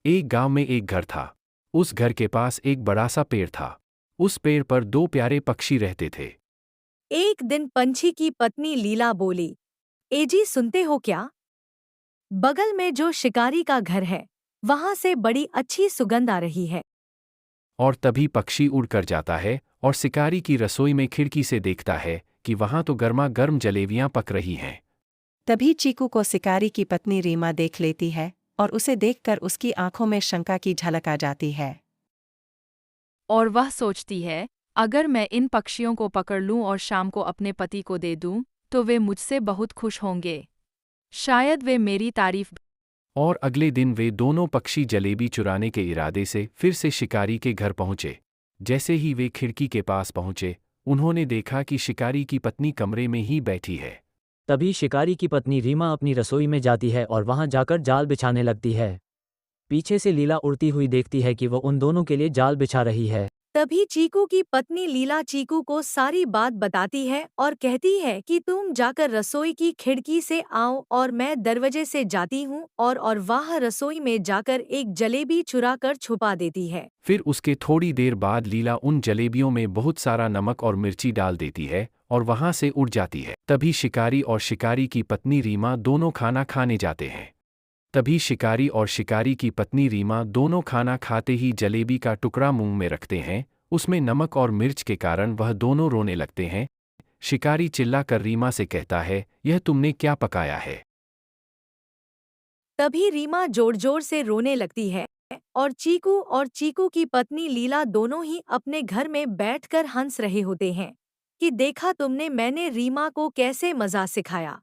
एक गांव में एक घर था। उस घर के पास एक बड़ा सा पेड़ था। उस पेड़ पर दो प्यारे पक्षी रहते थे। एक दिन पंछी की पत्नी लीला बोली, एजी सुनते हो क्या? बगल में जो शिकारी का घर है, वहां से बड़ी अच्छी सुगंध आ रही है। और तभी पक्षी उड़कर जाता है और शिकारी की रसोई में खिड़की से देखता है कि वहां तो गर्मा गर्म जलेबियां पक रही हैं। तभी चीकू को शिकारी की पत्नी रीमा देख लेती है और उसे देखकर उसकी आंखों में शंका की झलक आ जाती है। और वह सोचती है, अगर मैं इन पक्षियों को पकड़ लूं और शाम को अपने पति को दे दूं, तो वे मुझसे बहुत खुश होंगे। शायद वे मेरी तारीफ। और अगले दिन वे दोनों पक्षी जलेबी चुराने के इरादे से फिर से शिकारी के घर पहुंचे। जैसे ही वे खिड़की के पास पहुंचे, उन्होंने देखा कि शिकारी की पत्नी कमरे में ही बैठी है। तभी शिकारी की पत्नी रीमा अपनी रसोई में जाती है और वहां जाकर जाल बिछाने लगती है। पीछे से लीला उड़ती हुई देखती है कि वो उन दोनों के लिए जाल बिछा रही है। तभी चीकू की पत्नी लीला चीकू को सारी बात बताती है और कहती है कि तुम जाकर रसोई की खिड़की से आओ और मैं दरवाजे से जाती हूँ और वह रसोई में जाकर एक जलेबी चुरा कर छुपा देती है। फिर उसके थोड़ी देर बाद लीला उन जलेबियों में बहुत सारा नमक और मिर्ची डाल देती है और वहां से उड़ जाती है। तभी शिकारी और शिकारी की पत्नी रीमा दोनों खाना खाने जाते हैं। तभी शिकारी और शिकारी की पत्नी रीमा दोनों खाना खाते ही जलेबी का टुकड़ा मुंह में रखते हैं। उसमें नमक और मिर्च के कारण वह दोनों रोने लगते हैं। शिकारी चिल्लाकर रीमा से कहता है, यह तुमने क्या पकाया है? तभी रीमा जोर जोर से रोने लगती है और चीकू की पत्नी लीला दोनों ही अपने घर में बैठकर हंस रहे होते हैं कि देखा तुमने, मैंने रीमा को कैसे मज़ा सिखाया।